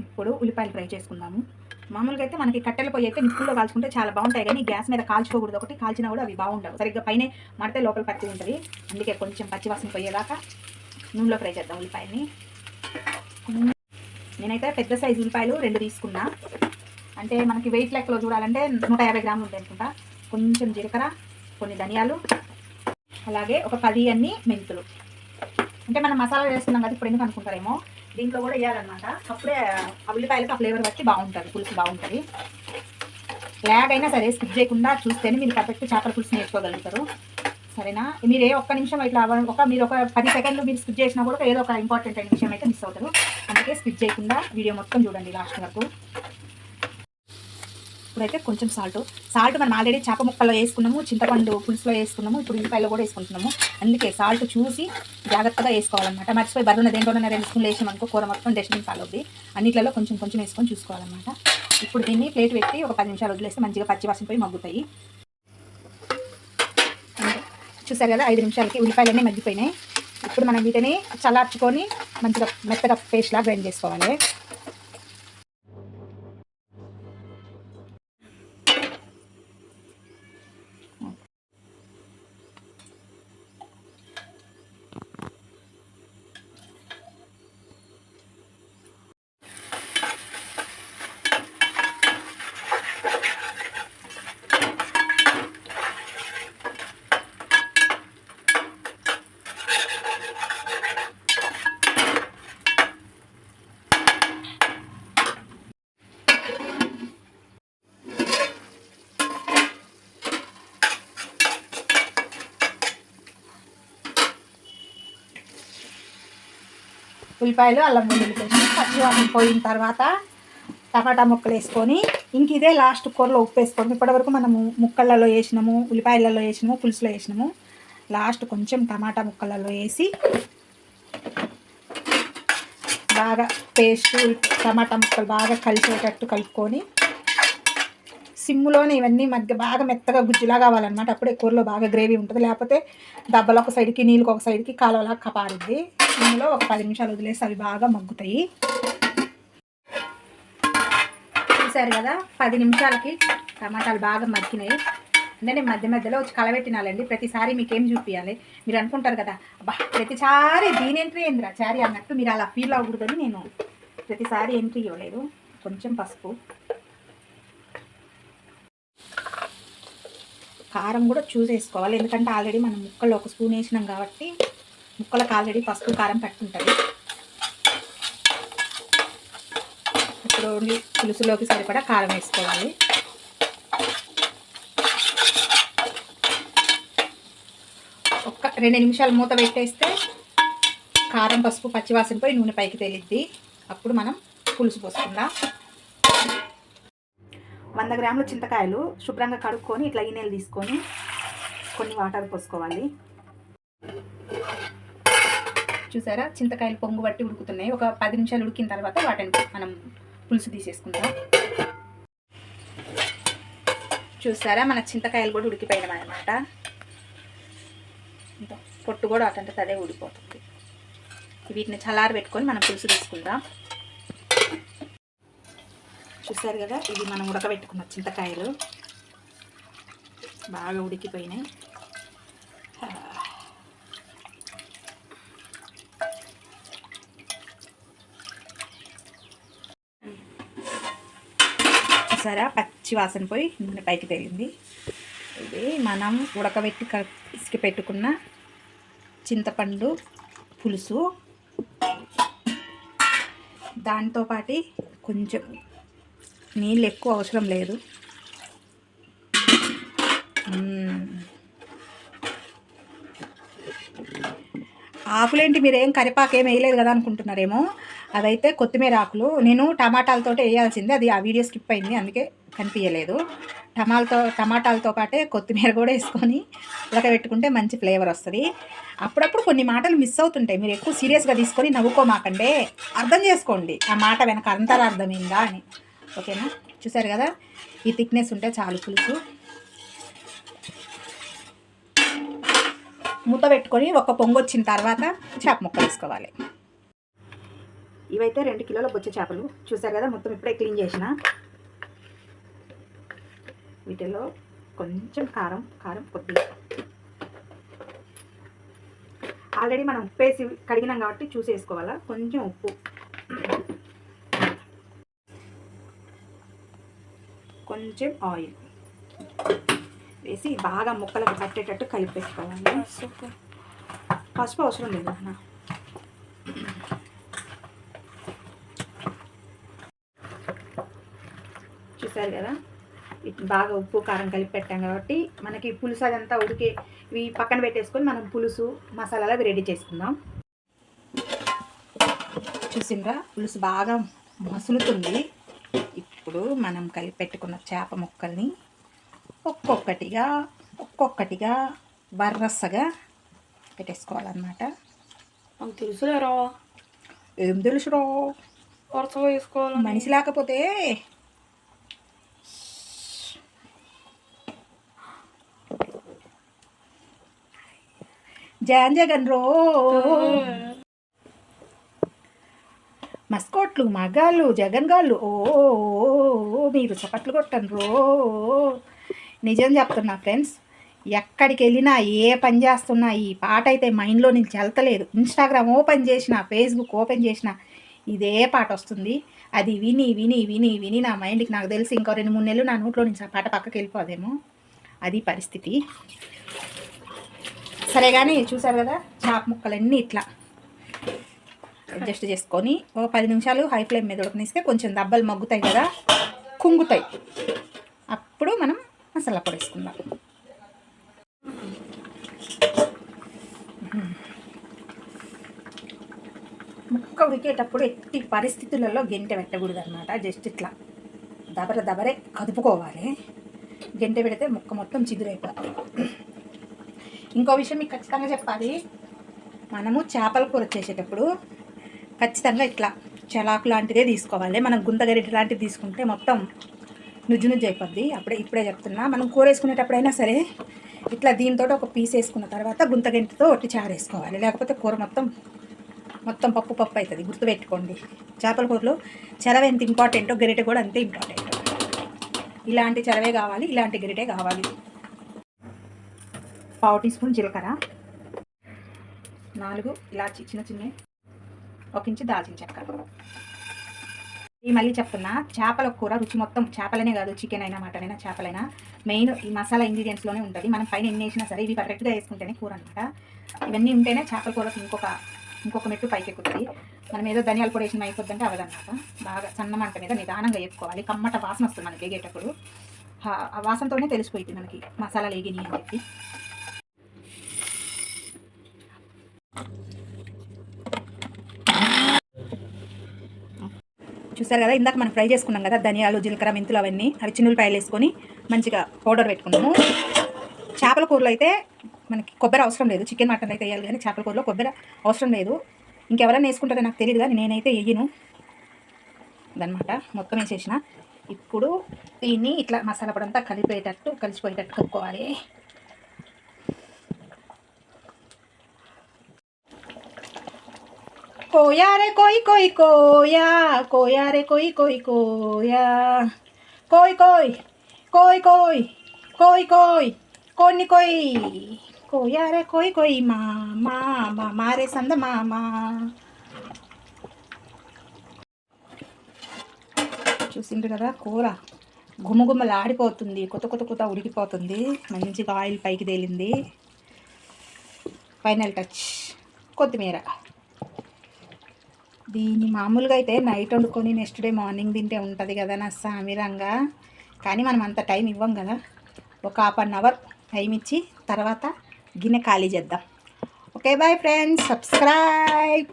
ఇప్పుడు ఉల్లిపాయలు ఫ్రై చేసుకుందాము. మామూలుగా అయితే మనకి కట్టెల పొయ్యి అయితే నిప్పుల్లో కాల్చుకుంటే చాలా బాగుంటాయి, కానీ గ్యాస్ మీద కాల్చుకోకూడదు. ఒకటి కాల్చినా కూడా అవి బాగుంటాయి, సరిగ్గా పైన మడితే లోపల పచ్చి ఉంటుంది. అందుకే కొంచెం పచ్చివాసన పోయేదాకా నూనెలో ఫ్రై చేద్దాం ఉల్లిపాయని. నేనైతే పెద్ద సైజు ఉల్లిపాయలు 2 తీసుకున్నా. అంటే మనకి వెయిట్ లెక్కలో చూడాలంటే 150 గ్రాములు ఉంటాయి అనుకుంటా. కొంచెం జీలకర్ర, కొన్ని ధనియాలు, అలాగే ఒక 10 అన్ని మెంతులు. అంటే మనం మసాలా వేస్తున్నాం కదా, ఇప్పుడు ఎందుకు అనుకుంటారేమో, దీంట్లో కూడా వేయాలన్నమాట. అప్పుడే ఆ ఉల్లిపాయలకి ఆ ఫ్లేవర్ బట్టి బాగుంటుంది, పులుసు బాగుంటుంది. లాగ్ అయినా సరే స్కిప్ చేయకుండా చూస్తేనే మీరు పర్ఫెక్ట్ చేపల పులుసు నేర్చుకోగలుగుతారు. సరేనా? మీరు ఒక్క నిమిషం ఇట్లా మీరు ఒక 10 సెకండ్లు మీరు స్కిప్ చేసినా కూడా ఏదో ఒక ఇంపార్టెంట్ అయిన విషయం అయితే మిస్ అవుతారు. అందుకే స్కిప్ చేయకుండా వీడియో మొత్తం చూడండి లాస్ట్ వరకు. ఇప్పుడైతే కొంచెం సాల్ట్ మనం ఆల్రెడీ చేప ముక్కల్లో వేసుకున్నాము, చింతపండు పులుసులో వేసుకున్నాము, ఇప్పుడు ఉల్లిపాయలో కూడా వేసుకుంటున్నాము. అందుకే సాల్ట్ చూసి జాగ్రత్తగా వేసుకోవాలన్నమాట. మర్చిపోయి బరువున దేంట్లోనే 2 స్పూన్లు వేసామనుకో కూర మొత్తం డస్ట్బిన్ అవుద్ది. అన్నిట్లలో కొంచెం కొంచెం వేసుకొని చూసుకోవాలన్నమాట. ఇప్పుడు దీన్ని ప్లేట్ పెట్టి ఒక 10 నిమిషాలు వదిలేస్తే మంచిగా పచ్చివాసన పోయి మగ్గుతాయి. చూసారు కదా, 5 నిమిషాలకి ఉల్లిపాయలన్నీ మగ్గిపోయినాయి. ఇప్పుడు మనం వీటిని చల్లార్చుకొని మంచిగా మెత్తగా పేస్ట్లా గ్రైండ్ చేసుకోవాలి. ఉల్లిపాయలు, అల్లం వెల్లుల్లి పేస్ట్ పచ్చివాసన పోయిన తర్వాత టమాటా ముక్కలు వేసుకొని ఇంక ఇదే లాస్ట్ కూరలో ఉప్పు వేసుకొని, ఇప్పటివరకు మనము ముక్కలలో వేసినాము, ఉల్లిపాయలలో వేసినాము, పులుసులో వేసినాము. లాస్ట్ కొంచెం టమాటా ముక్కలలో వేసి బాగా పేస్ట్ టమాటా ముక్కలు బాగా కలిసేటట్టు కలుపుకొని సిమ్లోనే ఇవన్నీ బాగా మెత్తగా గుజ్జులా కావాలన్నమాట. అప్పుడే కూరలో బాగా గ్రేవీ ఉంటుంది. లేకపోతే దెబ్బలు ఒక సైడ్కి, నీళ్ళకి ఒక సైడ్కి కాలువలా కపారుద్ది. ఇందులో ఒక 10 నిమిషాలు వదిలేసి అవి బాగా మగ్గుతాయి. చూసారు కదా, 10 నిమిషాలకి టమాటాలు బాగా మగ్గినాయి. అంటే నేను మధ్య మధ్యలో వచ్చి కలబెట్టినాలండి. ప్రతిసారి మీకేం చూపించాలి, మీరు అనుకుంటారు కదా, అబ్బా ప్రతిసారి దీని ఎంట్రీ ఏందిరా చారీ అన్నట్టు మీరు అలా ఫీల్ అవ్వకూడదని నేను ప్రతిసారి ఎంట్రీ ఇవ్వలేదు. కొంచెం పసుపు, కారం కూడా చూసేసుకోవాలి. ఎందుకంటే ఆల్రెడీ మనం ముక్కల్లో 1 స్పూన్ వేసినాం కాబట్టి ముక్కలకు ఆల్రెడీ పసుపు కారం పట్టుంటుంది. ఇప్పుడు ఓన్లీ పులుసులోకి సరిపడా కారం వేసుకోవాలి. ఒక్క 2 నిమిషాలు మూత పెట్టేస్తే కారం పసుపు పచ్చివాసన పోయి నూనె పైకి తేలిద్ది. అప్పుడు మనం పులుసు పోసుకుందాం. 100 గ్రాముల చింతకాయలు శుభ్రంగా కడుక్కొని ఇట్లా ఈనెలు తీసుకొని కొన్ని వాటర్ పోసుకోవాలి. చూసారా, చింతకాయలు పొంగు బట్టి ఉడుకుతున్నాయి. ఒక 10 నిమిషాలు ఉడికిన తర్వాత వాటిని మనం పులుసు తీసేసుకుందాం. చూసారా, మన చింతకాయలు కూడా ఉడికిపోయినాయి అన్నమాట. పొట్టు కూడా అటంటే అదే ఊడిపోతుంది. వీటిని చల్లారి పెట్టుకొని మనం పులుసు తీసుకుందాం. చూసారు కదా, ఇవి మనం ఉడకబెట్టుకున్న చింతకాయలు బాగా ఉడికిపోయినాయి. చూసారా, పచ్చి వాసన పోయి నూనె పైకి తేలింది. ఇది మనం ఉడకబెట్టి పిసికి పెట్టుకున్న చింతపండు పులుసు. దాంతోపాటు కొంచెం నీళ్ళు ఎక్కువ అవసరం లేదు. ఆకులేంటి, మీరేం కరివేపాకు ఏం వేయలేదు కదా అనుకుంటున్నారేమో. అదైతే కొత్తిమీర ఆకులు. నేను టమాటాలతో వేయాల్సింది, అది ఆ వీడియో స్కిప్ అయింది, అందుకే కనిపించలేదు. టమాటాలతో పాటే కొత్తిమీర కూడా వేసుకొని ఉడకబెట్టుకుంటే మంచి ఫ్లేవర్ వస్తుంది. అప్పుడప్పుడు కొన్ని మాటలు మిస్ అవుతుంటాయి, మీరు ఎక్కువ సీరియస్గా తీసుకొని నవ్వుకోమాకండి, అర్థం చేసుకోండి ఆ మాట వెనక అంతరార్థమైందా అని. ఓకేనా? చూసారు కదా, ఈ థిక్నెస్ ఉంటే చాలు పులుసు. మూత పెట్టుకొని ఒక పొంగు వచ్చిన తర్వాత చేప ముక్కలు వేసుకోవాలి. ఇవైతే 2 కిలోల బొచ్చ చేపలు చూసారు కదా, మొత్తం ఇప్పుడే క్లీన్ చేసిన. వీటిలో కొంచెం కారం కొద్దిగా, ఆల్రెడీ మనం ఉప్పు వేసి కడిగినాం కాబట్టి చూసేసుకోవాలా. కొంచెం ఉప్పు, కొంచెం ఆయిల్ వేసి బాగా ముక్కలకు పట్టేటట్టు కలిపేసుకోవాలి. పసుపు అవసరం లేదు అన్న. చూసారు కదా, బాగా ఉప్పు కారం కలిపి పెట్టాం కాబట్టి మనకి పులుసు అదంతా ఉడికే ఇవి పక్కన పెట్టేసుకొని మనం పులుసు మసాలాలు అవి రెడీ చేసుకుందాం. చూసిండ్రా, పులుసు బాగా మసులుతుంది. ఇప్పుడు మనం కలిపి పెట్టుకున్న చేప ముక్కల్ని ఒక్కొక్కటిగా బర్రస్సగా పెట్టేసుకోవాలన్నమాట. నాకు తెలుసులేరా. ఏం తెలుసురా, వరుసగా వేసుకోవాలి. మనిషి లేకపోతే జగన్ రో. మస్కోట్లు మగాళ్ళు జగన్ గాళ్ళు ఓ మీరు చప్పట్లు కొట్టండి రో. నిజం చెప్తున్నా ఫ్రెండ్స్, ఎక్కడికి వెళ్ళినా ఏ పని చేస్తున్నా ఈ పాట అయితే మైండ్లో నుంచి వెళ్తలేదు. ఇన్స్టాగ్రామ్ ఓపెన్ చేసిన, ఫేస్బుక్ ఓపెన్ చేసిన ఇదే పాట వస్తుంది. అది విని విని విని విని నా మైండ్కి నాకు తెలిసి ఇంకో 2-3 నెలలు నా నోట్లో నుంచి ఆ పాట పక్కకి వెళ్ళిపోదేమో, అది పరిస్థితి. సరే కానీ చూసారు కదా, చేప ముక్కలన్నీ ఇట్లా అడ్జస్ట్ చేసుకొని ఓ 10 నిమిషాలు హై ఫ్లేమ్ మీద ఉడకనిస్తే కొంచెం దబ్బలు మగ్గుతాయి కదా, కుంగుతాయి. అప్పుడు మనం మసాలా పొడి వేసుకుందాం. ముక్క ఉడికేటప్పుడు ఎట్టి పరిస్థితులలో గెంటె పెట్టకూడదు అనమాట. జస్ట్ ఇట్లా దబరే కదుపుకోవాలి. గెంటె పెడితే ముక్క మొత్తం చిదురైపోతుంది. ఇంకో విషయం మీకు ఖచ్చితంగా చెప్పాలి, మనము చేపల కూర చేసేటప్పుడు ఖచ్చితంగా ఇట్లా చలాకు లాంటిదే తీసుకోవాలి. మనం గుంతగరిటె లాంటిది తీసుకుంటే మొత్తం నుజ్జు అయిపోద్ది. ఇప్పుడే చెప్తున్నా. మనం కూర వేసుకునేటప్పుడైనా సరే ఇట్లా దీంతో ఒక పీస్ వేసుకున్న తర్వాత గుంతగంటితో ఒట్టి చారు వేసుకోవాలి. లేకపోతే కూర మొత్తం పప్పు అవుతుంది. గుర్తుపెట్టుకోండి, చేపల కూరలో చరవ ఎంత ఇంపార్టెంటో గరిటె కూడా అంతే ఇంపార్టెంట్. ఇలాంటి చరవే కావాలి, ఇలాంటి గరిటె కావాలి. 1/2 టీ స్పూన్ జీలకర్ర, 4 ఇలాచి చిన్న 1 ఇంచు దాల్చిన చెక్క. మళ్ళీ చెప్తున్నా, చేపల కూర రుచి మొత్తం చేపలనే కాదు, చికెన్ అయినా మటన్ అయినా చేపలైనా మెయిన్ ఈ మసాలా ఇంగ్రీడియంట్స్లోనే ఉంటుంది. మనం పైన ఎన్ని వేసినా సరే ఇవి కరెక్ట్గా వేసుకుంటేనే కూర అనమాట. ఇవన్నీ ఉంటేనే చేపల కూరకు ఇంకొక మెట్టు పైకి ఎక్కుతుంది. మనం ఏదో ధనియాల పొడి వేసిన అయిపోద్దంటే అవదన్నమాట. బాగా సన్న మంట మీద నిదానంగా వేసుకోవాలి. కమ్మట వాసన వస్తుంది మనకి వేగేటప్పుడు. ఆ వాసనతోనే తెలిసిపోయింది మనకి మసాలాలు వేగినాయి అని చెప్పి. చూసారు కదా, ఇందాక మనం ఫ్రై చేసుకున్నాం కదా ధనియాలు జీలకర్ర మెంతులు అవన్నీ, అవి చిన్నులపాయలు వేసుకొని మంచిగా పౌడర్ పెట్టుకున్నాము. చేపల కూరలో అయితే మనకి కొబ్బరి అవసరం లేదు. చికెన్ మటన్ అయితే వేయాలి కానీ చేపల కూరలో కొబ్బరి అవసరం లేదు. ఇంకెవరైనా వేసుకుంటారో నాకు తెలియదు కానీ నేనైతే వేయను అదనమాట. మొత్తం వేసేసిన. ఇప్పుడు దీన్ని ఇట్లా మసాలా పొడి అంతా కలిసిపోయేటట్టు కలుపుకోవాలి. కోయా రే కోయి కోయి కోయా, కోయా రే కోయి కోయి కోయా, కోయి కోయి కోయి కోయి కోయి కోయి కొన్ని కోయి, కోయా రే కోయి కోయి మామా మామా రే సంద మామా. చూసిండ్రు కదా, కూర గుమ్మగుమ్మలాడిపోతుంది, కొత్త ఉడికిపోతుంది. మంచిగా ఆయిల్ పైకి తేలింది. ఫైనల్ టచ్ కొత్తిమీర. దీన్ని మామూలుగా అయితే నైట్ వండుకొని నెక్స్ట్ డే మార్నింగ్ తింటే ఉంటుంది కదా నా సామిరంగా. కానీ మనం అంత టైం ఇవ్వం కదా. ఒక 1/2 అవర్ టైం ఇచ్చి తర్వాత గిన్నె ఖాళీ చేద్దాం. Okay bye friends, subscribe.